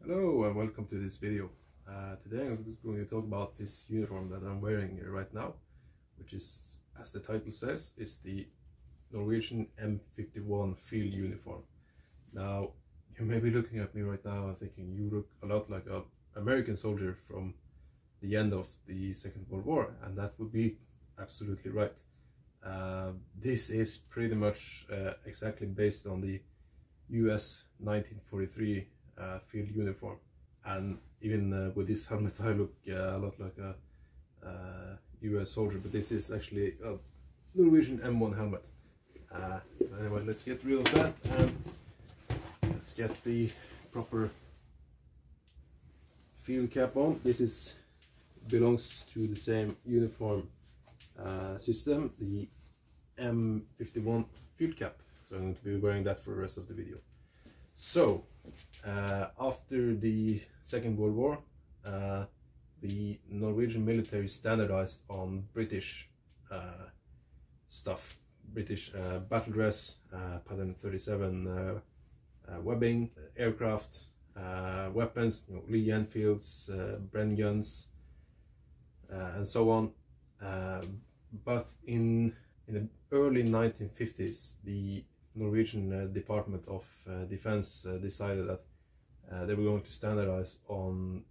Hello and welcome to this video. Today I'm going to talk about this uniform that I'm wearing right now, which is, as the title says, is the Norwegian M51 field uniform. Now, you may be looking at me right now and thinking you look a lot like an American soldier from the end of the Second World War, and that would be absolutely right. This is pretty much exactly based on the US 1943 field uniform, and even with this helmet I look a lot like a US soldier, but this is actually a Norwegian M1 helmet. Anyway, let's get rid of that and let's get the proper field cap on. This belongs to the same uniform system, the M51 field cap, so I'm going to be wearing that for the rest of the video. So after the Second World War, the Norwegian military standardized on British stuff, British battle dress, pattern 37 webbing, aircraft, weapons, Lee Enfields, Bren guns, and so on. But in the early 1950s, the Norwegian Department of Defense decided that they were going to standardize on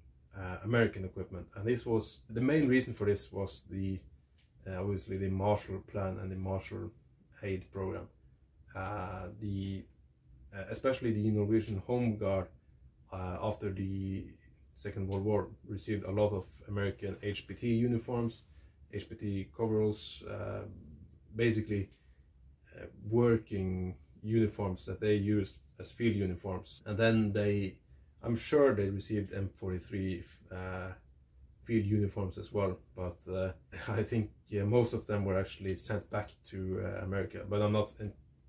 American equipment, and this was the main reason for this was the obviously the Marshall Plan and the Marshall Aid Program. Especially the Norwegian Home Guard after the Second World War received a lot of American HPT uniforms, HPT coveralls, basically working uniforms that they used as field uniforms. And then I'm sure they received M43 field uniforms as well, but I think most of them were actually sent back to America, but I'm not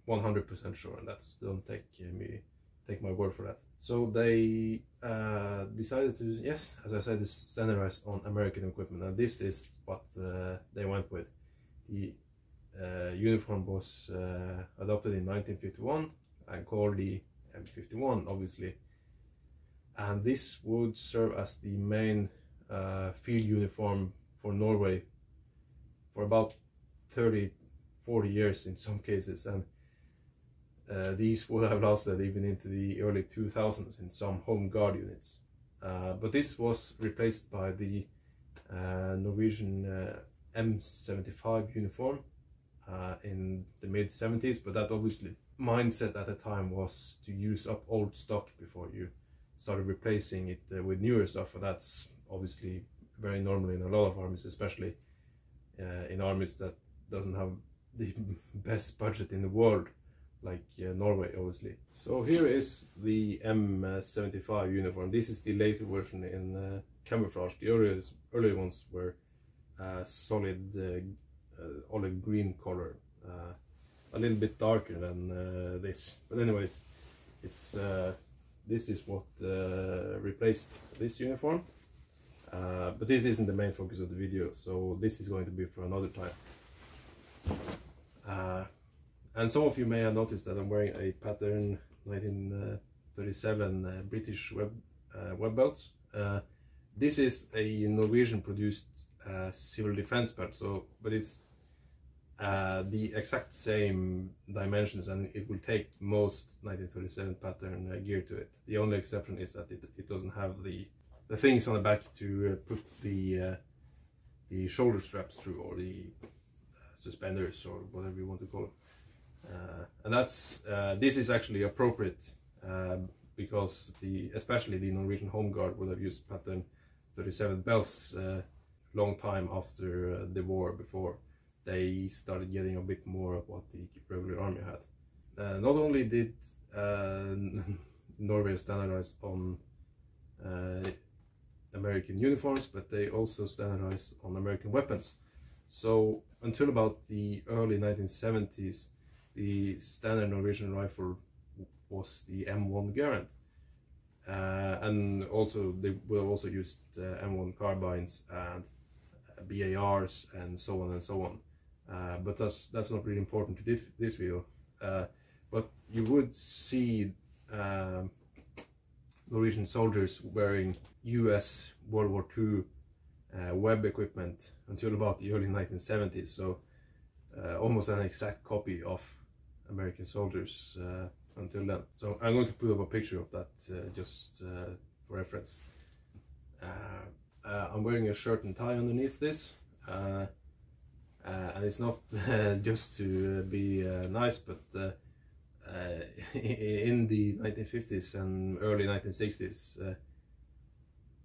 100% sure, and that's, don't take my word for that. So they decided to, yes, as I said, is standardized on American equipment, and this is what they went with. The uniform was adopted in 1951 and called the M51, obviously, and this would serve as the main field uniform for Norway for about 30-40 years in some cases, and these would have lasted even into the early 2000s in some Home Guard units. But this was replaced by the Norwegian M75 uniform in the mid-70s, but that obviously mindset at the time was to use up old stock before you started replacing it with newer stuff, and that's obviously very normal in a lot of armies, especially in armies that doesn't have the best budget in the world, like Norway, obviously. So here is the M75 uniform. This is the later version in camouflage. The earlier ones were solid olive green color, a little bit darker than this. But anyways, it's this is what replaced this uniform. But this isn't the main focus of the video, so this is going to be for another time. And some of you may have noticed that I'm wearing a pattern 1937 British web belts. This is a Norwegian produced civil defense belt, but it's the exact same dimensions, and it will take most 1937 pattern gear to it. The only exception is that it doesn't have the things on the back to put the shoulder straps through, or the suspenders, or whatever you want to call it. And that's this is actually appropriate because especially the Norwegian Home Guard would have used pattern 37 belts long time after the war, before they started getting a bit more of what the regular army had. Not only did Norway standardize on American uniforms, but they also standardized on American weapons. So until about the early 1970s, the standard Norwegian rifle was the M1 Garand, and also they would have also used M1 carbines and BARs and so on and so on. But that's not really important to this video. But you would see Norwegian soldiers wearing US World War II web equipment until about the early 1970s, so almost an exact copy of American soldiers until then. So I'm going to put up a picture of that just for reference. I'm wearing a shirt and tie underneath this, and it's not just to be nice, but in the 1950s and early 1960s,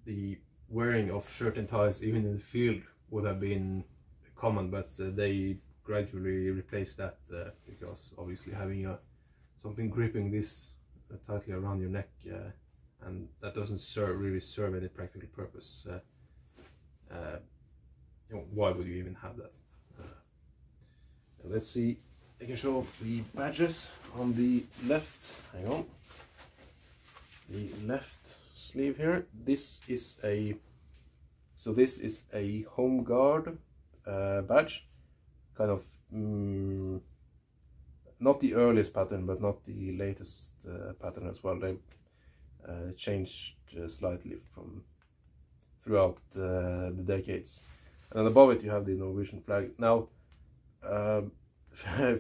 the wearing of shirt and ties even in the field would have been common, but they gradually replaced that because obviously having something gripping this tightly around your neck, and that doesn't really serve any practical purpose. Why would you even have that? Let's see. I can show off the badges on the left. Hang on. The left sleeve here. This is a Home Guard badge, kind of not the earliest pattern, but not the latest pattern as well. They changed slightly from throughout the decades. And above it you have the Norwegian flag. Now,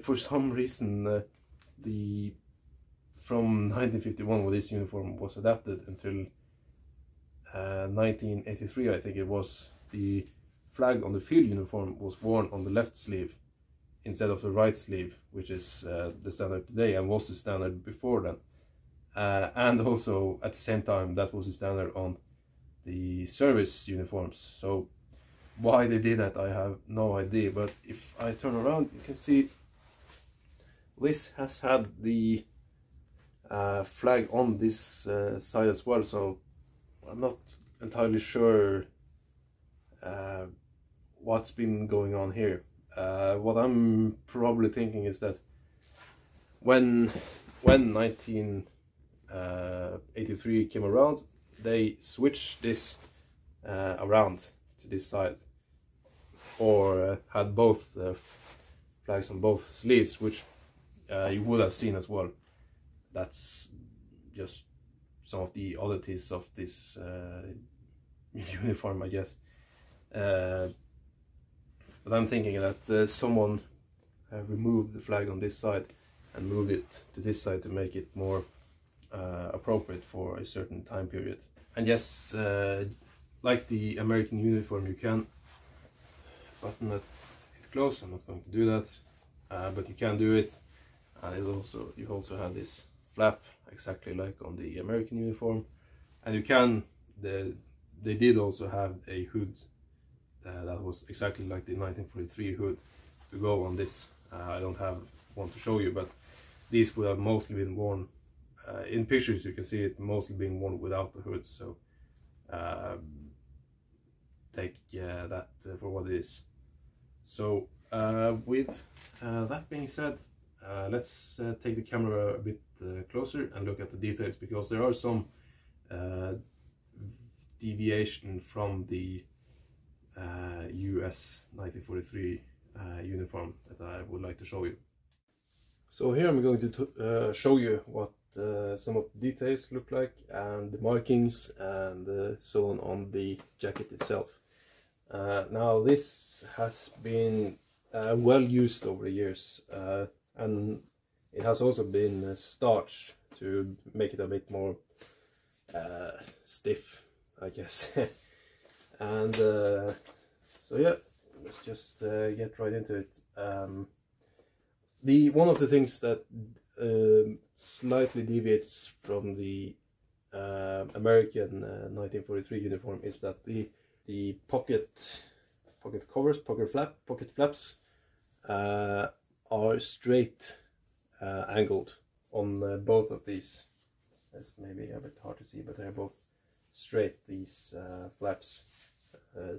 for some reason, from 1951, when this uniform was adapted, until 1983, I think it was, the flag on the field uniform was worn on the left sleeve instead of the right sleeve, which is the standard today and was the standard before then. And also at the same time, that was the standard on the service uniforms. So why they did that, I have no idea. But if I turn around, you can see this has had the flag on this side as well, so I'm not entirely sure what's been going on here. What I'm probably thinking is that when 1983 came around, they switched this around to this side, or had both flags on both sleeves, which you would have seen as well. That's just some of the oddities of this uniform, I guess. But I'm thinking that someone removed the flag on this side and moved it to this side to make it more appropriate for a certain time period. And yes, like the American uniform, you can button it close. I'm not going to do that, but you can do it. And you also have this flap exactly like on the American uniform, and you can they did also have a hood that was exactly like the 1943 hood to go on this. I don't have one to show you, but these would have mostly been worn in pictures. You can see it mostly being worn without the hood, so take that for what it is. So with that being said, let's take the camera a bit closer and look at the details, because there are some deviation from the US 1943 uniform that I would like to show you. So here I'm going to show you what some of the details look like, and the markings and so on the jacket itself. Now this has been well used over the years, and it has also been starched to make it a bit more stiff, I guess. And so yeah, let's just get right into it. One of the things that slightly deviates from the American 1943 uniform is that the pocket covers, pocket flaps are straight angled on both of these. That's maybe a bit hard to see, but they're both straight, these flaps,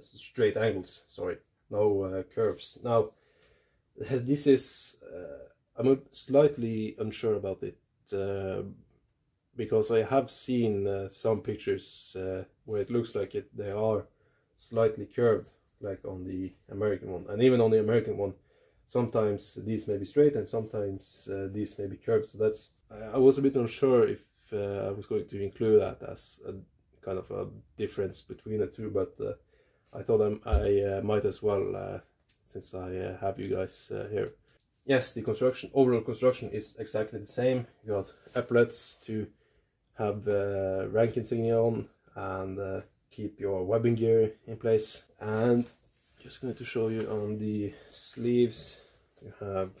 straight angles, sorry, no curves. Now this is I'm slightly unsure about it, because I have seen some pictures where it looks like they are slightly curved, like on the American one. And even on the American one, sometimes these may be straight and sometimes these may be curved. So that's I was a bit unsure if I was going to include that as a kind of a difference between the two, but I thought I might as well, since I have you guys here. Yes, the overall construction is exactly the same. You got epaulets to have rank insignia on and keep your webbing gear in place. And just going to show you on the sleeves, you have,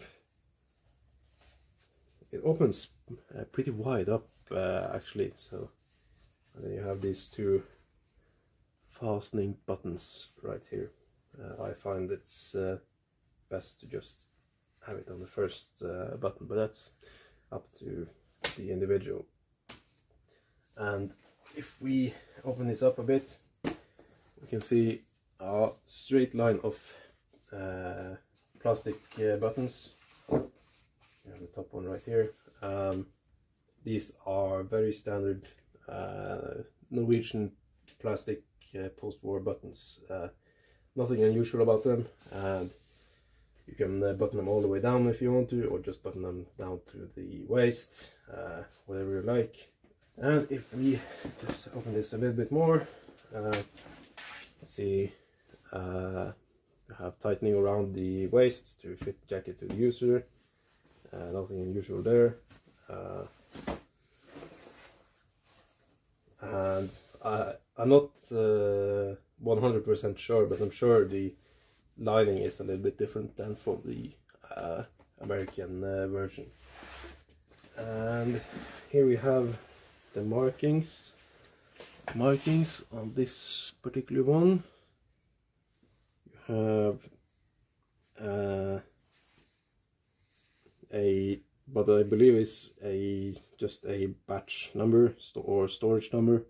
it opens pretty wide up actually, so, and then you have these two fastening buttons right here. I find it's best to just have it on the first button, but that's up to the individual. And if we open this up a bit, we can see a straight line of plastic buttons. You have the top one right here. These are very standard Norwegian plastic post-war buttons. Nothing unusual about them, and you can button them all the way down if you want to, or just button them down to the waist, whatever you like. And if we just open this a little bit more, let's see, you have tightening around the waist to fit the jacket to the user. Nothing unusual there. And I'm not 100% sure, but I'm sure the lining is a little bit different than from the American version. And here we have the markings on this particular one. You have what I believe is just a batch number or storage number,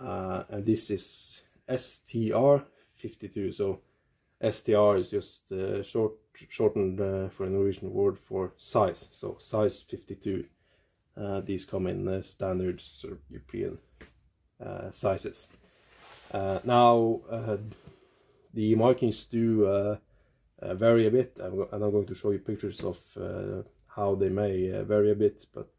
and this is STR52. So STR is just shortened for a Norwegian word for size, so size 52. These come in standard sort of European sizes. Now the markings do vary a bit, and I'm going to show you pictures of how they may vary a bit, but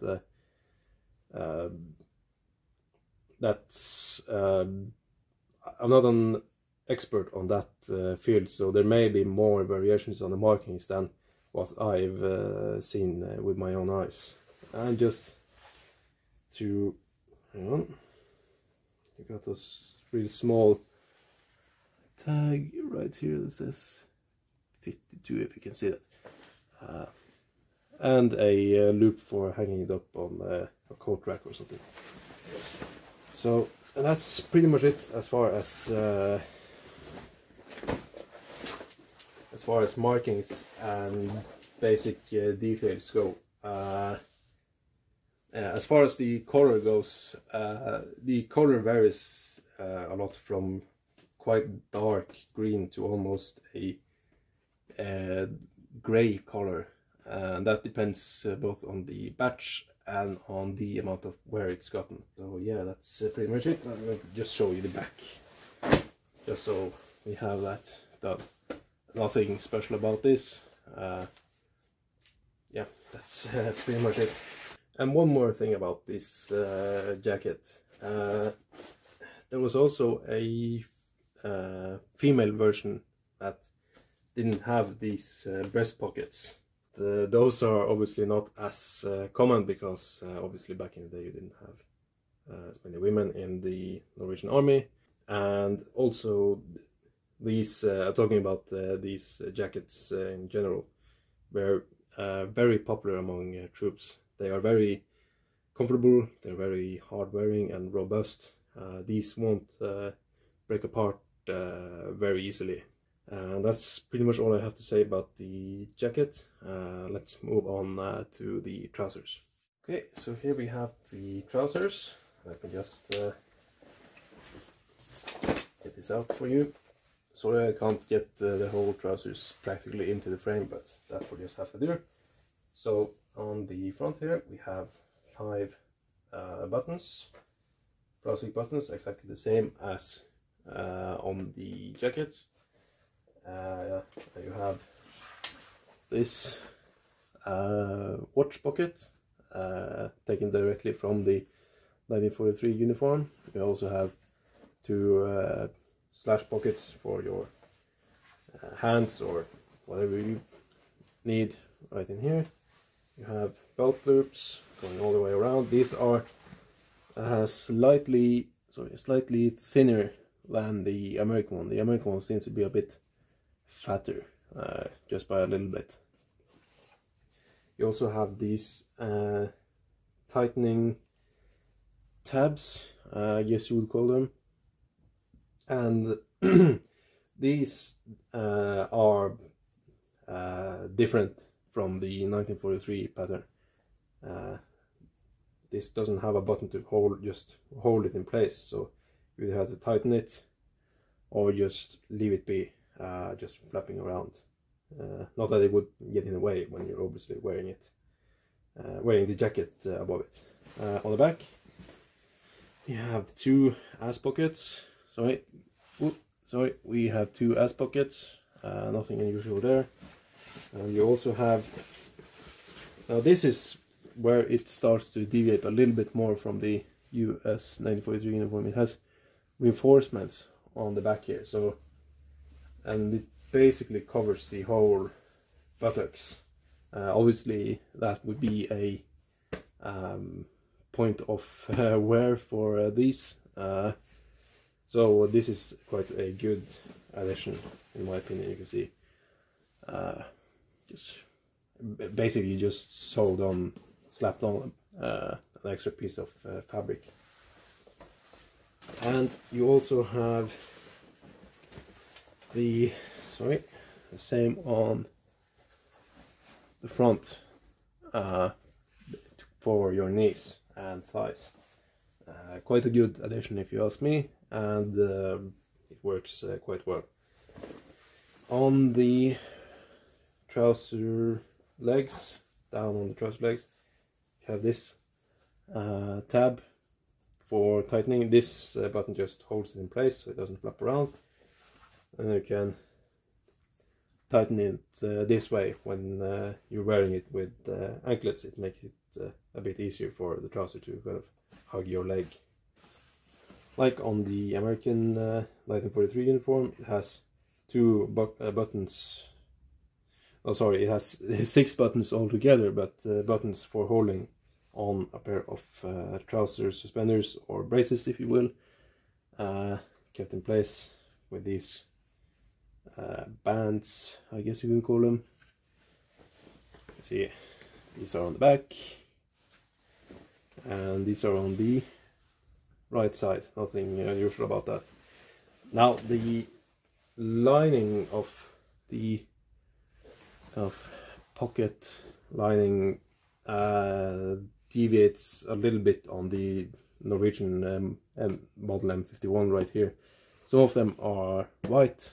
that's I'm not an expert on that field, so there may be more variations on the markings than what I've seen with my own eyes. And just to, hang on, you got this really small tag right here that says 52, if you can see that, and a loop for hanging it up on a coat rack or something. So that's pretty much it as far as markings and basic details go. As far as the color goes, the color varies a lot, from quite dark green to almost a gray color, and that depends both on the batch and on the amount of wear it's gotten. So yeah, that's pretty much it. I'm going to just show you the back, just so we have that done. Nothing special about this. Yeah, that's pretty much it. And one more thing about this jacket. There was also a female version that didn't have these breast pockets. Those are obviously not as common, because obviously back in the day you didn't have as many women in the Norwegian army. And also these, talking about these jackets in general, were very popular among troops. They are very comfortable, they're very hard wearing and robust. These won't break apart very easily. And that's pretty much all I have to say about the jacket. Let's move on to the trousers. Okay, so here we have the trousers. Let me just get this out for you. Sorry I can't get the whole trousers practically into the frame, but that's what you just have to do. So on the front here we have 5 buttons, plastic buttons, exactly the same as on the jacket. You have this watch pocket, taken directly from the 1943 uniform. You also have two slash pockets for your hands or whatever you need right in here. You have belt loops going all the way around. These are slightly thinner than the American one. The American one seems to be a bit fatter, just by a little bit. You also have these tightening tabs, I guess you would call them, and these are different from the 1943 pattern. This doesn't have a button to just hold it in place, so you have to tighten it or just leave it be, just flapping around. Not that it would get in the way when you're obviously wearing it, wearing the jacket above it. On the back you have two ass pockets. We have two ass pockets, nothing unusual there. You also have, now this is where it starts to deviate a little bit more from the US 1943 uniform. It has reinforcements on the back here, so, and it basically covers the whole buttocks. Obviously that would be a point of wear for these, so this is quite a good addition in my opinion. You can see just basically just sewed on, slapped on an extra piece of fabric. And you also have the same on the front for your knees and thighs. Quite a good addition if you ask me, and it works quite well. On the trouser legs, down on the trouser legs, you have this tab for tightening. This button just holds it in place so it doesn't flap around, and you can tighten it this way when you're wearing it with anklets. It makes it a bit easier for the trouser to kind of hug your leg. Like on the American 1943 uniform, it has two buttons. Oh, sorry, it has 6 buttons altogether, but buttons for holding on a pair of trousers, suspenders, or braces, if you will, kept in place with these bands, I guess you can call them. See, these are on the back, and these are on the right side. Nothing unusual about that. Now, the lining of the kind of pocket lining deviates a little bit on the Norwegian model M51 right here. Some of them are white,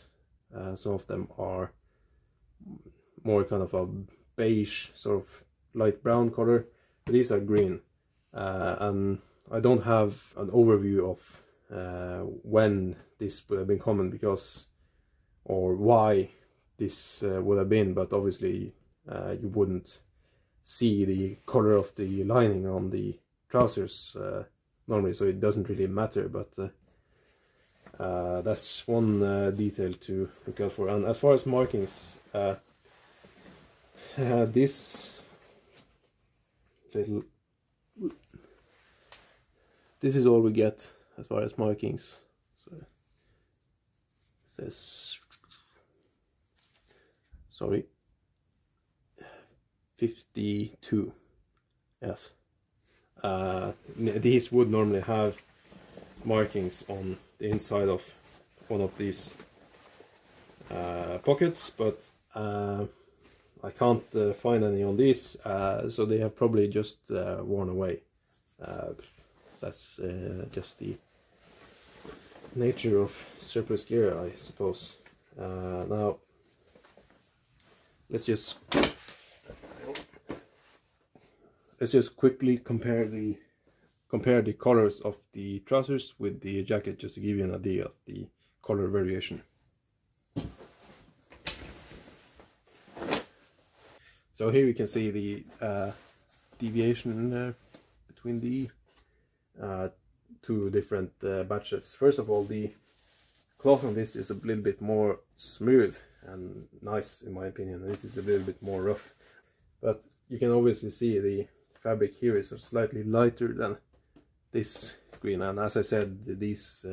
some of them are more kind of a beige, sort of light brown color. These are green, and I don't have an overview of when this would have been common, because, or why this would have been, but obviously you wouldn't see the color of the lining on the trousers normally, so it doesn't really matter, but that's one detail to look out for. And as far as markings, this is all we get as far as markings. So it says, sorry, 52. Yes. These would normally have markings on the inside of one of these pockets, but I can't find any on these, so they have probably just worn away. That's just the nature of surplus gear, I suppose. Now let's just quickly compare the colors of the trousers with the jacket, just to give you an idea of the color variation. So here you can see the deviation between the two different batches. First of all, the cloth on this is a little bit more smooth and nice in my opinion. This is a little bit more rough, but you can obviously see the fabric here is slightly lighter than this green, and as I said, these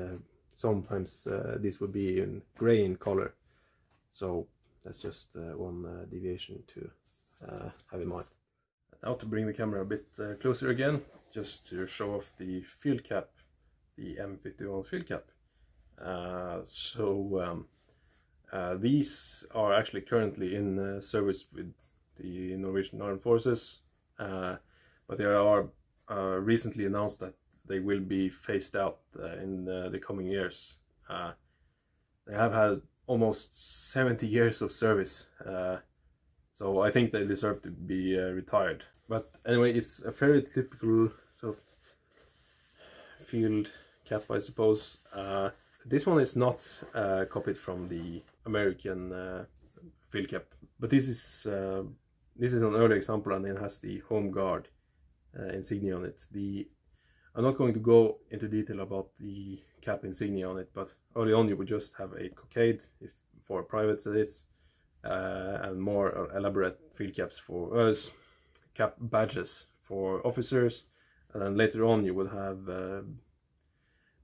sometimes this would be in gray in color, so that's just one deviation to have in mind. Now to bring the camera a bit closer again, just to show off the field cap, the M51 field cap. These are actually currently in service with the Norwegian Armed Forces, but they are recently announced that they will be phased out in the coming years. They have had almost 70 years of service, so I think they deserve to be retired. But anyway, it's a fairly typical sort of field cap, I suppose. This one is not copied from the American field cap, but this is an early example, and it has the Home Guard insignia on it. I'm not going to go into detail about the cap insignia on it, but early on you would just have a cockade for privates, that is, and more elaborate field caps for cap badges for officers, and then later on you would have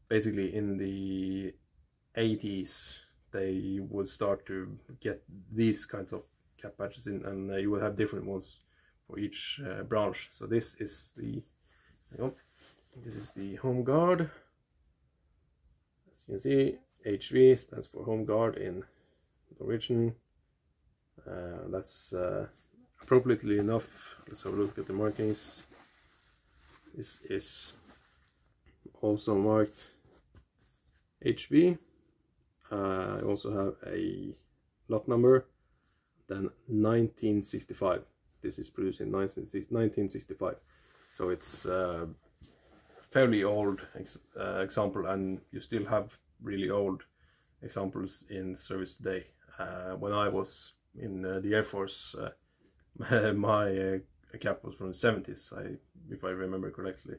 basically in the 80s they would start to get these kinds of cap badges in, and you will have different ones for each branch. So this is the Home Guard. As you can see, HV stands for Home Guard in Norwegian. That's appropriately enough. Let's have a look at the markings. This is also marked HV. I also have a lot number, then 1965. This is produced in 1965, so it's fairly old example, and you still have really old examples in service today. When I was in the Air Force, my cap was from the 70s, if I remember correctly.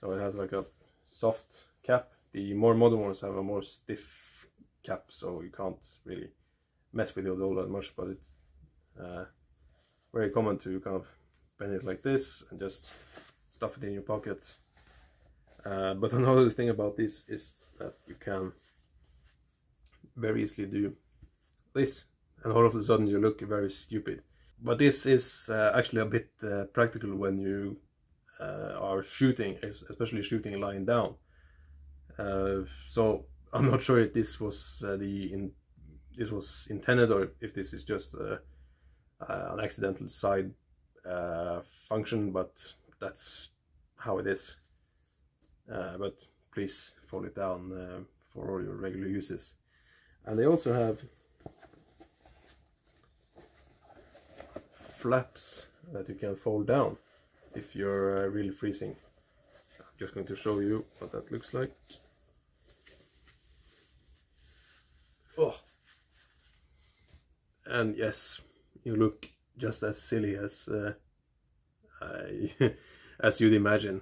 So it has like a soft cap. The more modern ones have a more stiff cap, so you can't really mess with it all that much, but it's very common to kind of bend it like this and just stuff it in your pocket. But another thing about this is that you can very easily do this, and all of a sudden you look very stupid. But this is actually a bit practical when you are shooting, especially shooting lying down. So I'm not sure if this was this was intended, or if this is just an accidental side function, but that's how it is. But please fold it down for all your regular uses. And they also have flaps that you can fold down if you're really freezing. I'm just going to show you what that looks like. Oh, and yes, you look just as silly as as you'd imagine.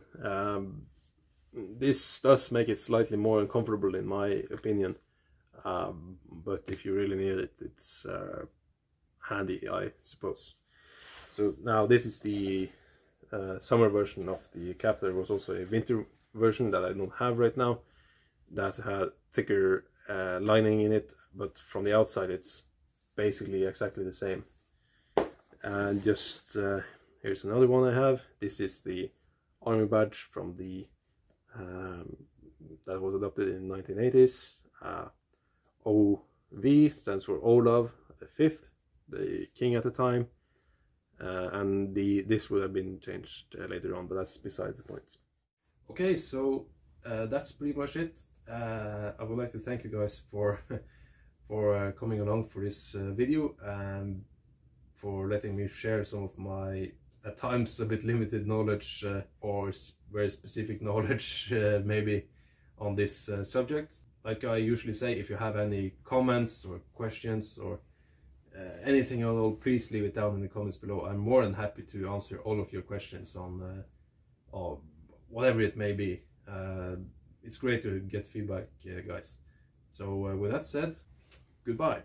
This does make it slightly more uncomfortable in my opinion, but if you really need it, it's handy, I suppose. So now this is the summer version of the cap. There was also a winter version that I don't have right now that had thicker lining in it, but from the outside it's basically exactly the same. And just here's another one I have. This is the army badge from the that was adopted in 1980s. OV stands for Olav V, the king at the time, and this would have been changed later on, but that's beside the point. Okay, so that's pretty much it. I would like to thank you guys for coming along for this video, and for letting me share some of my at times a bit limited knowledge or very specific knowledge maybe on this subject. Like I usually say, if you have any comments or questions or anything at all, please leave it down in the comments below. I'm more than happy to answer all of your questions on whatever it may be. It's great to get feedback, guys. So with that said, goodbye.